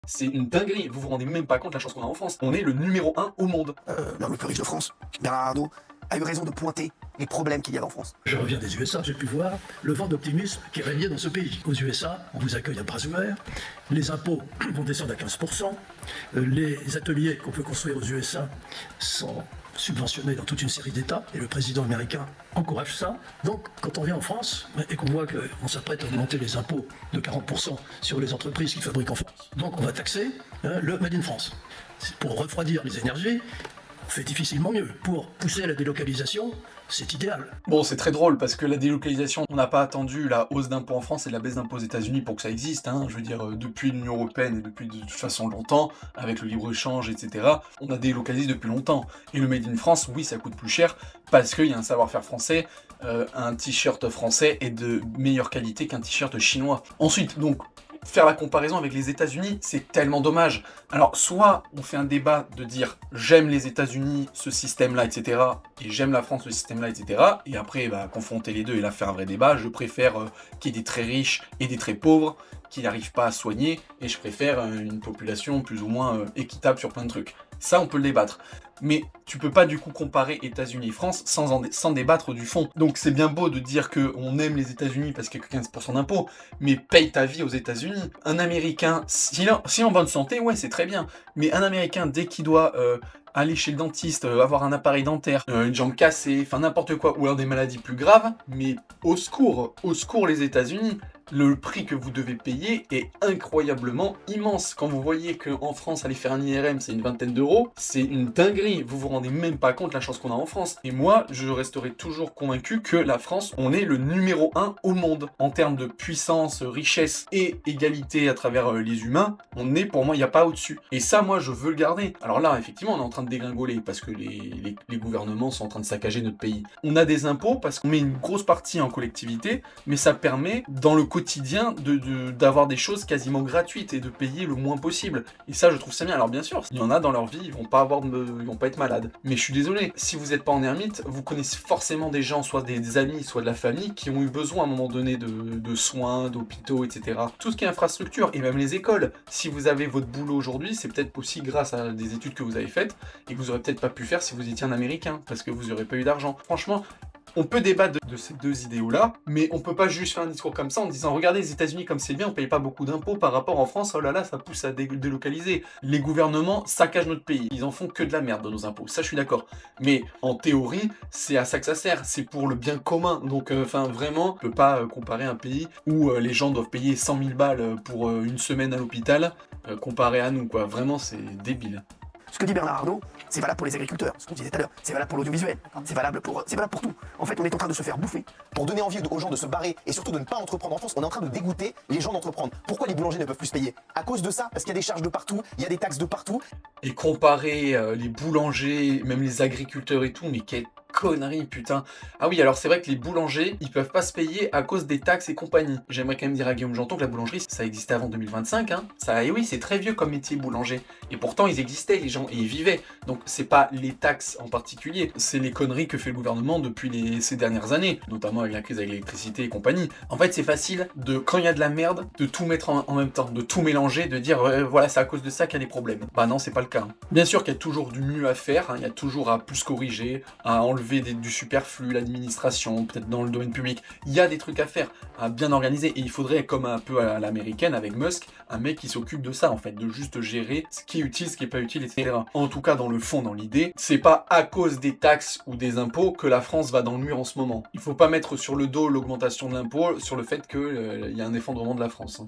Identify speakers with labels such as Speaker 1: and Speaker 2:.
Speaker 1: C'est une dinguerie, vous vous rendez même pas compte de la chance qu'on a en France. On est le numéro 1 au monde.
Speaker 2: L'homme le plus riche de France, Bernard Arnault, a eu raison de pointer les problèmes qu'il y a en France.
Speaker 3: Je reviens des USA, j'ai pu voir le vent d'optimisme qui régnait dans ce pays. Aux USA, on vous accueille à bras ouverts, les impôts vont descendre à 15%, les ateliers qu'on peut construire aux USA sont subventionnés dans toute une série d'États, et le président américain encourage ça. Donc, quand on vient en France et qu'on voit qu'on s'apprête à augmenter les impôts de 40% sur les entreprises qui fabriquent en France, donc on va taxer le Made in France. C'est pour refroidir les énergies, on fait difficilement mieux. Pour pousser à la délocalisation, c'est idéal.
Speaker 1: Bon, c'est très drôle parce que la délocalisation, on n'a pas attendu la hausse d'impôts en France et la baisse d'impôts aux États-Unis pour que ça existe. Je veux dire, depuis l'Union Européenne et depuis de toute façon longtemps, avec le libre-échange, etc., on a délocalisé depuis longtemps. Et le Made in France, oui, ça coûte plus cher parce qu'il y a un savoir-faire français. Un t-shirt français est de meilleure qualité qu'un t-shirt chinois. Ensuite, donc, faire la comparaison avec les États-Unis, c'est tellement dommage. Alors, soit on fait un débat de dire j'aime les États-Unis, ce système-là, etc., et j'aime la France, ce système-là, etc., et après, confronter les deux et là faire un vrai débat. Je préfère qu'il y ait des très riches et des très pauvres qui n'arrivent pas à soigner, et je préfère une population plus ou moins équitable sur plein de trucs. Ça, on peut le débattre. Mais tu peux pas du coup comparer États-Unis et France sans débattre du fond. Donc c'est bien beau de dire qu'on aime les États-Unis parce qu'il y a que 15% d'impôts, mais paye ta vie aux États-Unis. Un Américain, s'il est en bonne santé, ouais, c'est très bien. Mais un Américain, dès qu'il doit aller chez le dentiste, avoir un appareil dentaire, une jambe cassée, enfin n'importe quoi, ou alors des maladies plus graves, mais au secours les États-Unis. Le prix que vous devez payer est incroyablement immense. Quand vous voyez qu'en France, aller faire un IRM, c'est une vingtaine d'euros, c'est une dinguerie. Vous vous rendez même pas compte de la chance qu'on a en France. Et moi, je resterai toujours convaincu que la France, on est le numéro 1 au monde. En termes de puissance, richesse et égalité à travers les humains, on est, pour moi, il n'y a pas au-dessus. Et ça, moi, je veux le garder. Alors là, effectivement, on est en train de dégringoler parce que les gouvernements sont en train de saccager notre pays. On a des impôts parce qu'on met une grosse partie en collectivité, mais ça permet, dans le quotidien, d'avoir des choses quasiment gratuites et de payer le moins possible. Et ça, je trouve ça bien. Alors bien sûr, il y en a dans leur vie, ils vont pas être malades. Mais je suis désolé, si vous n'êtes pas en ermite, vous connaissez forcément des gens, soit des amis, soit de la famille, qui ont eu besoin à un moment donné de soins, d'hôpitaux, etc. Tout ce qui est infrastructure, et même les écoles. Si vous avez votre boulot aujourd'hui, c'est peut-être aussi grâce à des études que vous avez faites, et que vous aurez peut-être pas pu faire si vous étiez un Américain, parce que vous n'aurez pas eu d'argent. Franchement, on peut débattre de ces deux idéaux-là, mais on peut pas juste faire un discours comme ça en disant « Regardez, les États-Unis, comme c'est bien, on paye pas beaucoup d'impôts par rapport en France, oh là là, ça pousse à délocaliser. » Les gouvernements saccagent notre pays, ils en font que de la merde de nos impôts, ça je suis d'accord. Mais en théorie, c'est à ça que ça sert, c'est pour le bien commun. Donc, vraiment, on peut pas comparer un pays où les gens doivent payer 100 000 balles pour une semaine à l'hôpital, comparé à nous, quoi. Vraiment, c'est débile.
Speaker 2: Ce que dit Bernard Arnault, c'est valable pour les agriculteurs, ce qu'on disait tout à l'heure, c'est valable pour l'audiovisuel, c'est valable pour tout. En fait, on est en train de se faire bouffer. Pour donner envie aux gens de se barrer et surtout de ne pas entreprendre en France, on est en train de dégoûter les gens d'entreprendre. Pourquoi les boulangers ne peuvent plus se payer? À cause de ça, parce qu'il y a des charges de partout, il y a des taxes de partout.
Speaker 1: Et comparer les boulangers, même les agriculteurs et tout, mais quelle connerie, putain. Ah oui, alors c'est vrai que les boulangers, ils peuvent pas se payer à cause des taxes et compagnie. J'aimerais quand même dire à Guillaume Janton que la boulangerie, ça existait avant 2025, Ça, et oui, c'est très vieux comme métier boulanger. Et pourtant, ils existaient, les gens, et ils vivaient. Donc c'est pas les taxes en particulier, c'est les conneries que fait le gouvernement depuis ces dernières années, notamment avec la crise avec l'électricité et compagnie. En fait, c'est facile, quand il y a de la merde, de tout mettre en même temps, de tout mélanger, de dire voilà, c'est à cause de ça qu'il y a des problèmes. Bah non, c'est pas le cas. Bien sûr qu'il y a toujours du mieux à faire, il y a toujours à plus corriger, à enlever du superflu, l'administration, peut-être dans le domaine public. Il y a des trucs à faire, à bien organiser, et il faudrait, comme un peu à l'américaine avec Musk, un mec qui s'occupe de ça, en fait, de juste gérer ce qui est utile, ce qui est pas utile, etc. En tout cas, dans le fond, dans l'idée, c'est pas à cause des taxes ou des impôts que la France va dans le mur en ce moment. Il faut pas mettre sur le dos l'augmentation de l'impôt sur le fait qu'il y a un effondrement de la France.